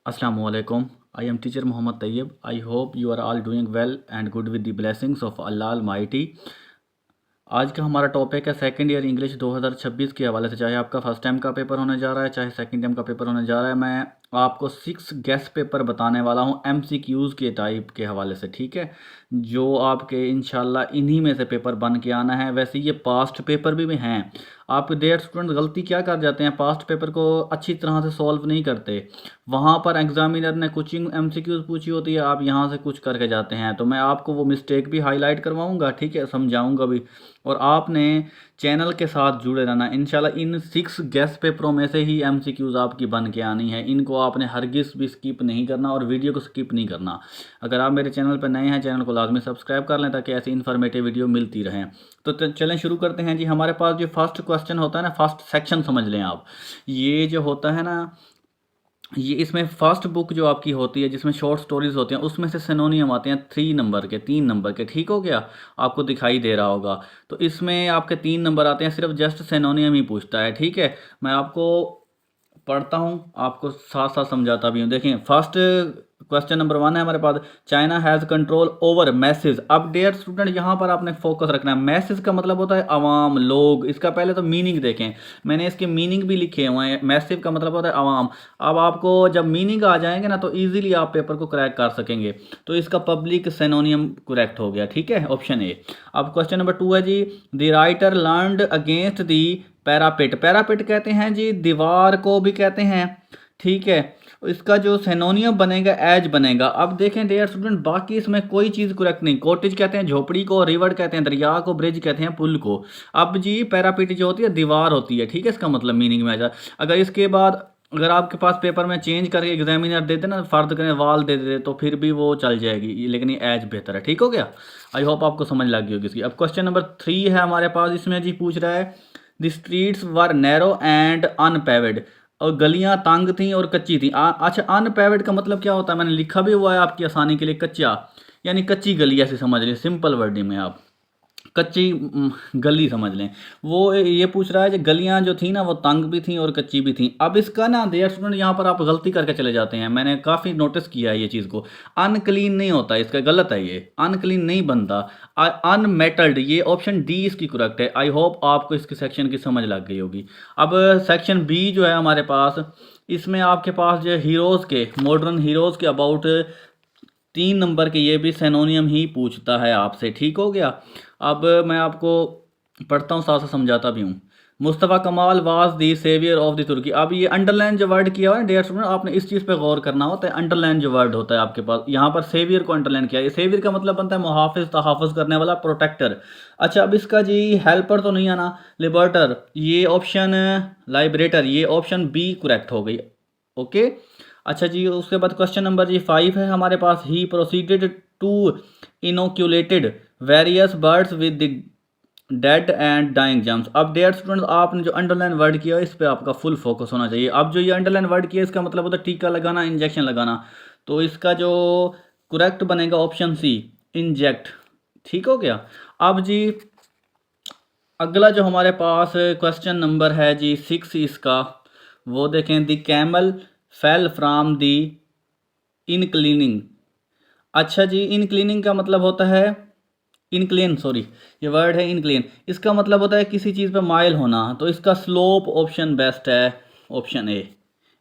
Assalamualaikum. I am teacher Muhammad Tayyib. I hope you are all doing well and good with the blessings of Allah Almighty. आज का हमारा topic है second year English 2026 के हवाले से। चाहे आपका फर्स्ट टाइम का पेपर होने जा रहा है, चाहे सेकंड टाइम का पेपर होने जा रहा है, मैं आपको 6 गेस्ट पेपर बताने वाला हूं एमसीक्यूज़ के टाइप के हवाले से। ठीक है, जो आपके इंशाल्लाह इन्हीं में से पेपर बन के आना है। वैसे ये पास्ट पेपर भी हैं। आप डेयर स्टूडेंट गलती क्या कर जाते हैं, पास्ट पेपर को अच्छी तरह से सॉल्व नहीं करते। वहाँ पर एग्जामिनर ने कुछ एमसीक्यूज़ पूछी होती है, आप यहाँ से कुछ करके जाते हैं, तो मैं आपको वो मिस्टेक भी हाईलाइट करवाऊँगा, ठीक है, समझाऊँगा भी। और आपने चैनल के साथ जुड़े रहना। इंशाल्लाह इन 6 गेस्ट पेपरों में से ही एमसीक्यूज़ आपकी बन के आनी है। इनको आपने हरगिज़ भी स्किप नहीं करना और वीडियो को स्किप नहीं करना। अगर आप मेरे चैनल पर नए हैं, चैनल को लाजमी सब्सक्राइब कर लें ताकि ऐसी इन्फॉर्मेटिव वीडियो मिलती रहें। तो चलें शुरू करते हैं जी। हमारे पास जो फर्स्ट क्वेश्चन होता है ना, फर्स्ट सेक्शन समझ लें आप, ये जो होता है ना, ये इसमें फर्स्ट बुक जो आपकी होती है जिसमें शॉर्ट स्टोरीज होती हैं, उसमें से सिनोनियम आते हैं 3 नंबर के। ठीक हो गया, आपको दिखाई दे रहा होगा। तो इसमें आपके 3 नंबर आते हैं, सिर्फ जस्ट सिनोनियम ही पूछता है। ठीक है, मैं आपको पढ़ता हूँ, आपको साथ साथ समझाता भी हूँ। देखें, फर्स्ट क्वेश्चन नंबर 1 है हमारे पास, China has control over message. अब डियर स्टूडेंट यहाँ पर आपने फोकस रखना है। मैसेज का मतलब होता है अवाम, लोग। इसका पहले तो मीनिंग देखें, मैंने इसके मीनिंग भी लिखे हुए हैं। मैसिव का मतलब होता है अवाम। अब आपको जब मीनिंग आ जाएंगे ना, तो ईजिली आप पेपर को क्रैक कर सकेंगे। तो इसका पब्लिक सिनोनियम करेक्ट हो गया। ठीक है, ऑप्शन ए। अब क्वेश्चन नंबर 2 है जी, the writer learned against the parapet. Parapet कहते हैं जी दीवार को भी कहते हैं। ठीक है, इसका जो सिनोनियम बनेगा एज बनेगा। अब देखें डियर स्टूडेंट, बाकी इसमें कोई चीज़ करेक्ट नहीं। कॉटेज कहते हैं झोपड़ी को, रिवर कहते हैं दरिया को, ब्रिज कहते हैं पुल को। अब जी पैरापिट जो होती है दीवार होती है। ठीक है, इसका मतलब मीनिंग में आ जाए। अगर इसके बाद अगर आपके पास पेपर में चेंज करके एग्जामिनर दे देना, फर्द करें वाल दे दे, तो फिर भी वो चल जाएगी, लेकिन ये एज बेहतर है। ठीक हो गया, आई होप आपको समझ लग गई होगी इसकी। अब क्वेश्चन नंबर 3 है हमारे पास, इसमें जी पूछ रहा है, the streets were narrow and unpaved. और गलियां तंग थी और कच्ची थी। अच्छा, अनपेव्ड का मतलब क्या होता है, मैंने लिखा भी हुआ है आपकी आसानी के लिए, कच्चा, यानी कच्ची गली ऐसे समझ लें, सिंपल वर्डिंग में आप कच्ची गली समझ लें। वो ये पूछ रहा है कि गलियां जो थी ना, वो तंग भी थी और कच्ची भी थी। अब इसका ना डियर स्टूडेंट यहाँ पर आप गलती करके चले जाते हैं, मैंने काफ़ी नोटिस किया है ये चीज़ को। अनक्लीन नहीं होता, इसका गलत है, ये अनक्लीन नहीं बनता, अनमेटल्ड। ये ऑप्शन डी इसकी करेक्ट है। आई होप आपको इसके सेक्शन की समझ लग गई होगी। अब सेक्शन बी जो है हमारे पास, इसमें आपके पास जो हीरोज़ के, मॉडर्न हीरोज़ के अबाउट 3 नंबर के, ये भी सिनोनियम ही पूछता है आपसे। ठीक हो गया, अब मैं आपको पढ़ता हूँ, साथ साथ समझाता भी हूँ। Mustafa Kemal was the saviour of the Turkey. अब ये अंडरलाइन जो वर्ड किया हुआ है डियर स्टूडेंट, आपने इस चीज़ पे गौर करना होता है। अंडरलाइन जो वर्ड होता है आपके पास, यहाँ पर सेवियर को अंडरलाइन किया है। सेवियर का मतलब बनता है मुहाफिज, तहाफ़ुज़ करने वाला, प्रोटेक्टर। अच्छा, अब इसका जी हेल्पर तो नहीं आना, लिबर्टर, ये ऑप्शन, लाइब्रेटर, ये ऑप्शन बी करेक्ट हो गई। ओके, अच्छा जी, उसके बाद क्वेश्चन नंबर जी 5 है हमारे पास, he proceeded to inoculated various birds with the dead and dying germs. अब डेयर स्टूडेंट्स, आपने जो अंडरलाइन वर्ड किया है इस पर आपका फुल फोकस होना चाहिए। अब जो ये अंडरलाइन वर्ड किया है, इसका मतलब होता है टीका लगाना, इंजेक्शन लगाना। तो इसका जो करेक्ट बनेगा ऑप्शन सी, इंजेक्ट। ठीक हो गया। अब जी अगला जो हमारे पास क्वेश्चन नंबर है जी 6 इसका, वो देखें, the camel fell from the inclining. अच्छा जी, इनक्लीनिंग का मतलब होता है इनक्लेन, सॉरी, ये वर्ड है इनक्लेन। इसका मतलब होता है किसी चीज़ पे माइल होना। तो इसका स्लोप ऑप्शन बेस्ट है, ऑप्शन ए,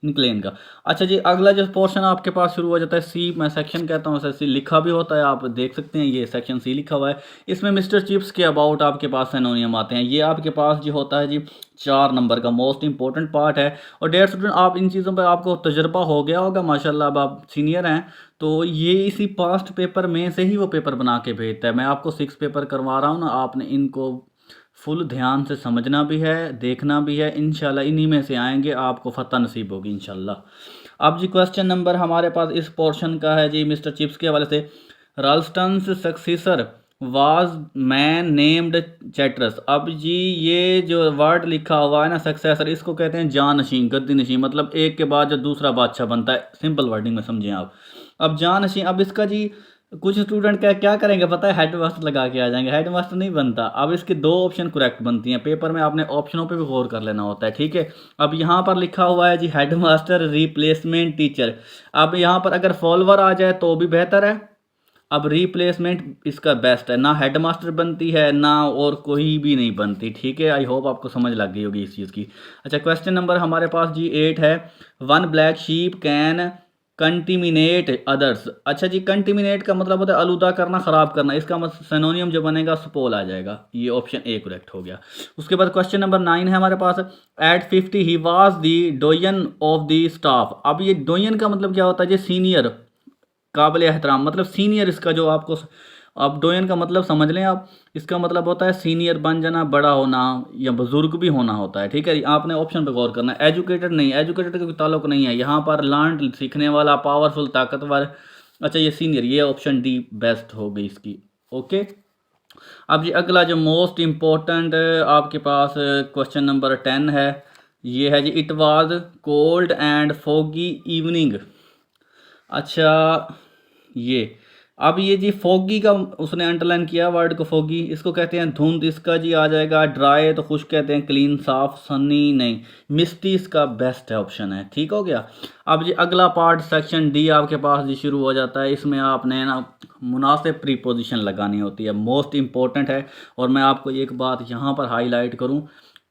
इनक्लेन का। अच्छा जी, अगला जो पोर्शन आपके पास शुरू हो जाता है सी, मैं सेक्शन कहता हूँ, सी लिखा भी होता है, आप देख सकते हैं, ये सेक्शन सी लिखा हुआ है। इसमें मिस्टर चिप्स के अबाउट आपके पास सिनोनियम आते हैं। ये आपके पास जो होता है जी 4 नंबर का मोस्ट इंपॉर्टेंट पार्ट है। और डेयर स्टूडेंट, आप इन चीज़ों पर आपको तजर्बा हो गया होगा माशाल्लाह, अब आप सीनियर हैं, तो ये इसी पास्ट पेपर में से ही वो पेपर बना के भेजता है। मैं आपको 6 पेपर करवा रहा हूँ ना, आपने इनको फुल ध्यान से समझना भी है, देखना भी है। इंशाल्लाह इन्हीं में से आएंगे, आपको फतह नसीब होगी इंशाल्लाह। अब जी क्वेश्चन नंबर हमारे पास इस पोर्शन का है जी मिस्टर चिप्स के हवाले से, राल्स्टन्स सक्सेसर वाज मैन नेम्ड चैटरस। अब जी ये जो वर्ड लिखा हुआ है ना, सक्सेसर, इसको कहते हैं जानशीं, गद्दी नशीं, मतलब एक के बाद जो दूसरा बादशाह बनता है। सिंपल वर्डिंग में समझें आप। अब जानशीं, अब इसका जी कुछ स्टूडेंट क्या क्या करेंगे पता है, हेड मास्टर लगा के आ जाएंगे। हेड मास्टर नहीं बनता। अब इसके दो ऑप्शन करेक्ट बनती हैं, पेपर में आपने ऑप्शनों पे भी गौर कर लेना होता है, ठीक है। अब यहाँ पर लिखा हुआ है जी हेड मास्टर रिप्लेसमेंट टीचर। अब यहाँ पर अगर फॉलोवर आ जाए तो भी बेहतर है। अब रिप्लेसमेंट इसका बेस्ट है, ना हेड मास्टर बनती है ना और कोई भी नहीं बनती, ठीक है। आई होप आपको समझ लग गई होगी इस चीज़ की। अच्छा, क्वेश्चन नंबर हमारे पास जी 8 है। One black sheep can contaminate others. अच्छा जी, कंटिमिनेट का मतलब होता है आलूदा करना, ख़राब करना। इसका मतलब सिनोनियम जो बनेगा स्पोल आ जाएगा। ये ऑप्शन ए करेक्ट हो गया। उसके बाद क्वेश्चन नंबर 9 है हमारे पास। At 50 he was the doyen of the staff. अब ये डोयन का मतलब क्या होता है जी, सीनियर, काबिल एहतराम, मतलब सीनियर। इसका जो आपको, अब डोयन का मतलब समझ लें आप, इसका मतलब होता है सीनियर बन जाना, बड़ा होना या बुजुर्ग भी होना होता है, ठीक है। आपने ऑप्शन पे गौर करना है। एजुकेटेड नहीं, एजुकेटेड का कोई ताल्लुक नहीं है यहाँ पर। लर्न सीखने वाला, पावरफुल ताकतवर। अच्छा, ये सीनियर, ये ऑप्शन डी बेस्ट हो गई इसकी। ओके, अब जी अगला जो मोस्ट इम्पोर्टेंट आपके पास क्वेश्चन नंबर 10 है। ये है जी, it was cold and foggy evening. अच्छा, ये अब ये जी फोगी का उसने अंडरलाइन किया वर्ड को, फोगी इसको कहते हैं धुंध। इसका जी आ जाएगा ड्राई तो खुश कहते हैं, क्लीन साफ, सनी नहीं, मिस्टी इसका बेस्ट है, ऑप्शन है, ठीक हो गया। अब जी अगला पार्ट सेक्शन डी आपके पास जी शुरू हो जाता है। इसमें आपने ना मुनासिब प्रीपोजिशन लगानी होती है, मोस्ट इंपॉर्टेंट है। और मैं आपको एक बात यहाँ पर हाईलाइट करूँ,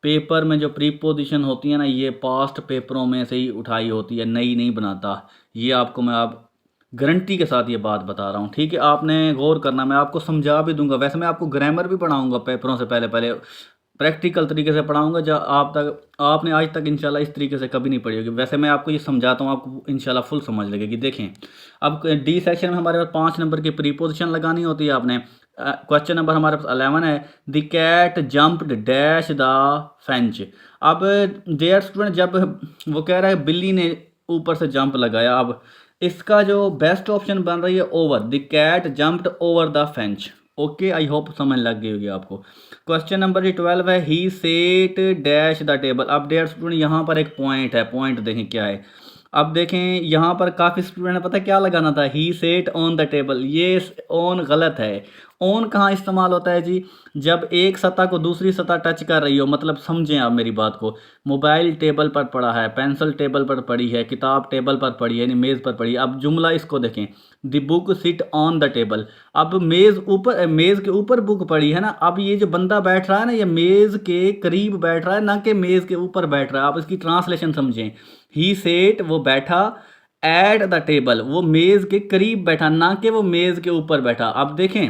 पेपर में जो प्रीपोजिशन होती है ना, ये पास्ट पेपरों में से ही उठाई होती है, नई नहीं बनाता। ये आपको मैं आप गारंटी के साथ ये बात बता रहा हूँ, ठीक है। आपने गौर करना, मैं आपको समझा भी दूंगा। वैसे मैं आपको ग्रामर भी पढ़ाऊंगा पेपरों से पहले पहले, प्रैक्टिकल तरीके से पढ़ाऊंगा, जो आपने आज तक इंशाल्लाह इस तरीके से कभी नहीं पढ़ी होगी। वैसे मैं आपको ये समझाता हूँ, आपको इंशाल्लाह फुल समझ लगेगी। देखें, अब डी सेक्शन में हमारे पास 5 नंबर की प्रीपोजिशन लगानी होती है आपने। क्वेश्चन नंबर हमारे पास 11 है। The cat jumped dash the fence. अब डेयर स्टूडेंट, जब वो कह रहा है बिल्ली ने ऊपर से जंप लगाया, अब इसका जो बेस्ट ऑप्शन बन रही है over, the cat jumped over the fence. Okay, I hope समझ लग गई होगी आपको। क्वेश्चन नंबर 12 है। He set dash the table. अब डेयर स्टूडेंट, यहाँ पर एक पॉइंट है, पॉइंट देखें क्या है। अब देखें यहाँ पर काफ़ी स्टूडेंट ने पता क्या लगाना था, ही सेट ऑन द टेबल। ये ऑन गलत है। ऑन कहाँ इस्तेमाल होता है जी, जब एक सतह को दूसरी सतह टच कर रही हो। मतलब समझें आप मेरी बात को, मोबाइल टेबल पर पड़ा है, पेंसिल टेबल पर पड़ी है, किताब टेबल पर पड़ी है, यानी मेज़ पर पड़ी है। अब जुमला इसको देखें, the book sit on the table. अब मेज़ ऊपर, मेज़ के ऊपर बुक पड़ी है ना। अब ये जो बंदा बैठ रहा है ना, ये मेज़ के करीब बैठ रहा है, ना कि मेज़ के ऊपर बैठ रहा है। आप इसकी ट्रांसलेशन समझें। ही सेट वो बैठा, एट द टेबल वो मेज़ के करीब बैठा, ना कि वो मेज़ के ऊपर बैठा। अब देखें,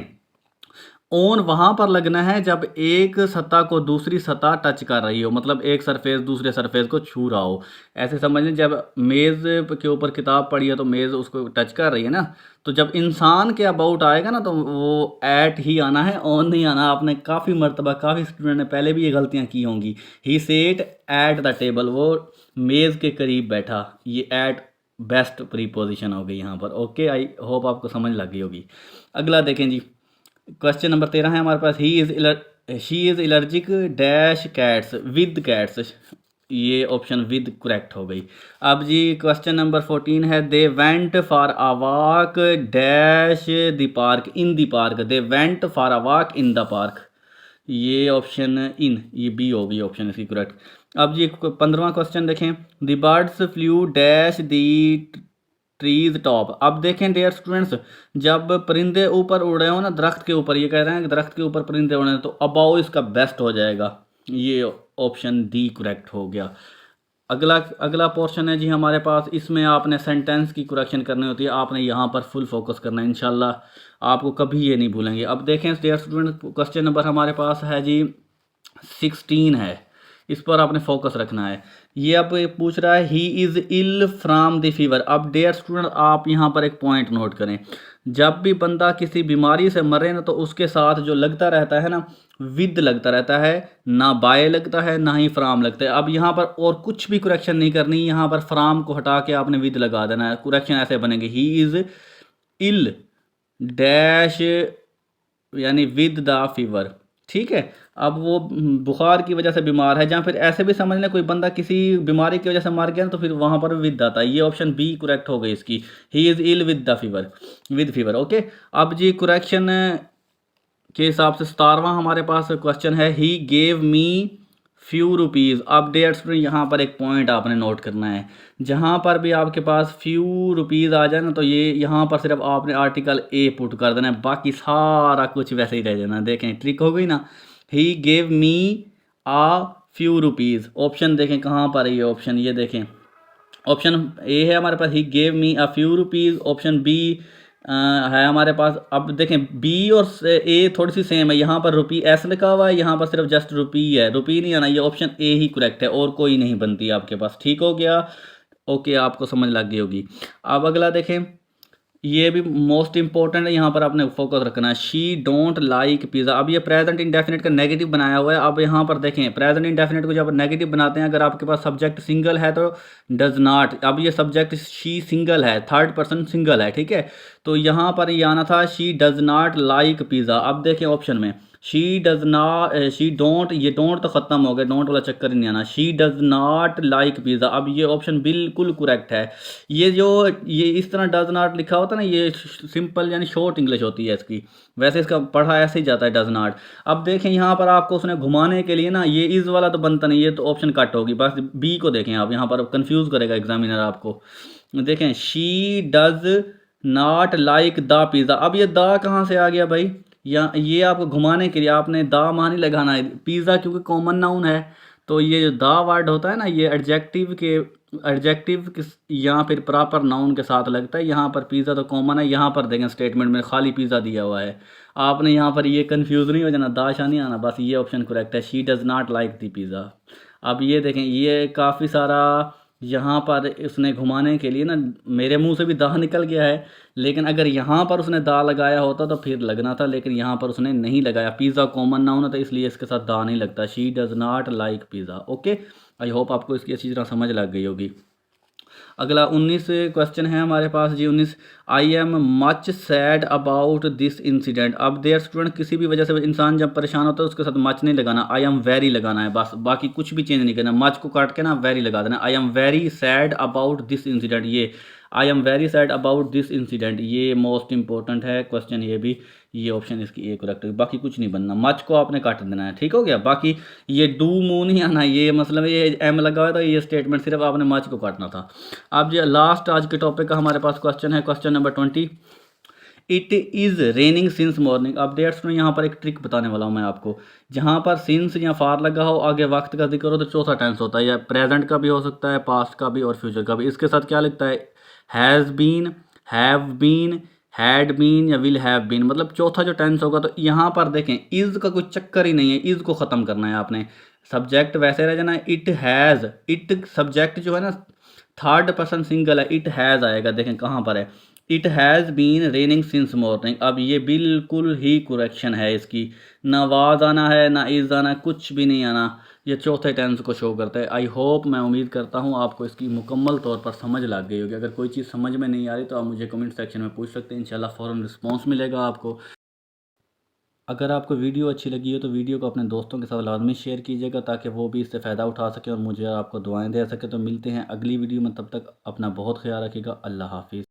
ऑन वहाँ पर लगना है जब एक सतह को दूसरी सतह टच कर रही हो, मतलब एक सरफेस दूसरे सरफेस को छू रहा हो। ऐसे समझ लें, जब मेज़ के ऊपर किताब पड़ी है तो मेज़ उसको टच कर रही है ना। तो जब इंसान के अबाउट आएगा ना, तो वो एट ही आना है, ऑन नहीं आना। आपने काफ़ी मरतबा, काफ़ी स्टूडेंट ने पहले भी ये गलतियाँ की होंगी। ही सेट एट द टेबल, वो मेज़ के करीब बैठा। ये एट बेस्ट प्रीपोजिशन हो गई यहाँ पर। ओके, आई होप आपको समझ लग गई होगी। अगला देखें जी, क्वेश्चन नंबर 13 है हमारे पास। She is allergic dash cats with cats. ये ऑप्शन विद करेक्ट हो गई। अब जी क्वेश्चन नंबर 14 है। They went for a walk dash the park in the park. They went for a walk in the park. ये option in, ये B होगी option इसकी करेक्ट। अब जी 15वां क्वेश्चन देखें। The birds flew dash the trees top. अब देखें डियर स्टूडेंट्स, जब परिंदे ऊपर उड़ रहे हो ना, दरख्त के ऊपर, ये कह रहे हैं कि दरख्त के ऊपर परिंदे उड़ रहे हैं, तो अबाउ इसका बेस्ट हो जाएगा। ये ऑप्शन डी करेक्ट हो गया। अगला अगला पोर्शन है जी हमारे पास। इसमें आपने सेंटेंस की करेक्शन करनी होती है। आपने यहाँ पर फुल फोकस करना है, इंशाल्लाह आपको कभी ये नहीं भूलेंगे। अब देखें डियर स्टूडेंट, क्वेश्चन नंबर हमारे पास है जी 16 है। इस पर आपने फोकस रखना है। ये अब पूछ रहा है he is ill from the fever. अब डेयर स्टूडेंट, आप यहाँ पर एक पॉइंट नोट करें, जब भी बंदा किसी बीमारी से मरे ना, तो उसके साथ जो लगता रहता है ना, विद लगता रहता है, ना बाय लगता है ना ही फ्राम लगता है। अब यहाँ पर और कुछ भी करेक्शन नहीं करनी, यहाँ पर फ्राम को हटा के आपने विद लगा देना है। करेक्शन ऐसे बनेंगे, ही इज़ इल डैश यानी विद द फीवर, ठीक है। अब वो बुखार की वजह से बीमार है, जहाँ फिर ऐसे भी समझ लें कोई बंदा किसी बीमारी की वजह से मर गया ना, तो फिर वहाँ पर विद आता है। ये ऑप्शन बी करेक्ट हो गई इसकी। He is ill with the fever, with fever. Okay, अब जी करेक्शन के हिसाब से 17वां हमारे पास क्वेश्चन है, ही गेव मी फ्यू रुपीज़। अब डेयर स्टूडेंट यहाँ पर एक पॉइंट आपने नोट करना है, जहाँ पर भी आपके पास फ्यू रुपीज़ आ जाए ना, तो ये यहाँ पर सिर्फ आपने आर्टिकल ए पुट कर देना है, बाकी सारा कुछ वैसे ही रह जाना। देखें ट्रिक हो गई ना। ही गेव मी आ फ्यू रुपीज़, ऑप्शन देखें कहाँ पर है ये ऑप्शन, ये देखें ऑप्शन ए है हमारे पास, he gave me a few rupees. Option B है हमारे पास। अब देखें बी और ए थोड़ी सी सेम है, यहाँ पर रुपी एस लिखा हुआ है, यहाँ पर सिर्फ जस्ट रुपी है, रुपी नहीं आना। ये ऑप्शन ए ही करेक्ट है और कोई नहीं बनती आपके पास। ठीक हो गया, ओके, आपको समझ लग गई होगी। अब अगला देखें, ये भी मोस्ट इंपॉर्टेंट है, यहाँ पर आपने फोकस रखना है। She don't like pizza. अब ये प्रेजेंट इंडेफिनिट का नेगेटिव बनाया हुआ है। अब यहाँ पर देखें प्रेजेंट इंडेफिनिट को जब नेगेटिव बनाते हैं, अगर आपके पास सब्जेक्ट सिंगल है तो डज नॉट। अब ये सब्जेक्ट शी सिंगल है, थर्ड पर्सन सिंगल है, ठीक है, तो यहाँ पर ये आना था she does not like pizza. अब देखें ऑप्शन में she does not, she don't, ये डोंट तो ख़त्म हो गया, डोंट वाला चक्कर ही नहीं आना। She does not like pizza. अब ये ऑप्शन बिल्कुल करेक्ट है। ये जो ये इस तरह डज नॉट लिखा होता है ना, ये सिंपल यानी शॉर्ट इंग्लिश होती है इसकी, वैसे इसका पढ़ा ऐसे ही जाता है डज नॉट। अब देखें यहाँ पर आपको उसने घुमाने के लिए ना, ये इज़ वाला तो बनता नहीं, ये तो ऑप्शन कट होगी। बस बी को देखें आप, यहाँ पर कंफ्यूज करेगा एग्जामिनर आपको। देखें she does not like the pizza. अब ये द कहाँ से आ गया भाई, या ये आपको घुमाने के लिए आपने दा मान ही लगाना है। पिज़्ज़ा क्योंकि कॉमन नाउन है, तो ये जो दा वर्ड होता है ना, ये एडजेक्टिव या फिर प्रॉपर नाउन के साथ लगता है। यहाँ पर पिज़्ज़ा तो कॉमन है, यहाँ पर देखें स्टेटमेंट में खाली पिज़्ज़ा दिया हुआ है। आपने यहाँ पर ये कंफ्यूज नहीं हो जाना, दाशा नहीं आना, बस ये ऑप्शन करेक्ट है, she does not like the pizza. अब ये देखें, ये काफ़ी सारा यहाँ पर उसने घुमाने के लिए ना, मेरे मुंह से भी दा निकल गया है, लेकिन अगर यहाँ पर उसने दा लगाया होता तो फिर लगना था, लेकिन यहाँ पर उसने नहीं लगाया। पिज़्ज़ा कॉमन नाउन है तो इसलिए इसके साथ दा नहीं लगता। She does not like pizza. Okay, I hope आपको इसकी अच्छी तरह समझ लग गई होगी। अगला 19 क्वेश्चन है हमारे पास जी, 19, I am much sad about this incident. अब देयर स्टूडेंट, किसी भी वजह से इंसान जब परेशान होता है उसके साथ मच नहीं लगाना, आई एम वेरी लगाना है बस, बाकी कुछ भी चेंज नहीं करना। मच को काट के ना वेरी लगा देना। I am very sad about this incident, ये I am very sad about this incident, ये मोस्ट इंपॉर्टेंट है क्वेश्चन ये भी। ये ऑप्शन इसकी ए करेक्ट है, बाकी कुछ नहीं बनना, मच को आपने काट देना है। ठीक हो गया, बाकी ये डू मू नहीं आना, ये मतलब ये एम लगा हुआ था, ये स्टेटमेंट सिर्फ आपने मच को काटना था। अब जो लास्ट आज के टॉपिक का हमारे पास क्वेश्चन है, question number 20, it is raining since morning. अब डेट्स में यहाँ पर एक ट्रिक बताने वाला हूँ मैं आपको। जहाँ पर सिंस या फार लगा हो, आगे वक्त का जिक्र हो, तो चौथा टेंस होता है, या प्रेजेंट का भी हो सकता है, पास्ट का भी और फ्यूचर का भी। इसके साथ क्या लिखता है, has been, have been, had been या विल हैव बीन, मतलब चौथा जो टेंस होगा। तो यहाँ पर देखें इज़ का कोई चक्कर ही नहीं है, इज़ को ख़त्म करना है आपने, सब्जेक्ट वैसे रह जाना है। इट हैज़, इट सब्जेक्ट जो है ना थर्ड पर्सन सिंगल है, इट हैज़ आएगा, देखें कहाँ पर है, it has been raining since morning. अब ये बिल्कुल ही करेक्शन है इसकी, ना वाज आना है ना इज़ आना है, कुछ भी नहीं आना, ये चौथे टेंस को शो करता है। आई होप, मैं उम्मीद करता हूँ आपको इसकी मुकम्मल तौर पर समझ लग गई होगी। अगर कोई चीज़ समझ में नहीं आ रही तो आप मुझे कमेंट सेक्शन में पूछ सकते हैं, इंशाल्लाह फ़ौरन रिस्पॉन्स मिलेगा आपको। अगर आपको वीडियो अच्छी लगी हो तो वीडियो को अपने दोस्तों के साथ लाजमी शेयर कीजिएगा, ताकि वो भी इससे फ़ायदा उठा सकें और मुझे आपको दुआएं दे सके। तो मिलते हैं अगली वीडियो में, तब तक अपना बहुत ख्याल रखिएगा। अल्लाह हाफिज़।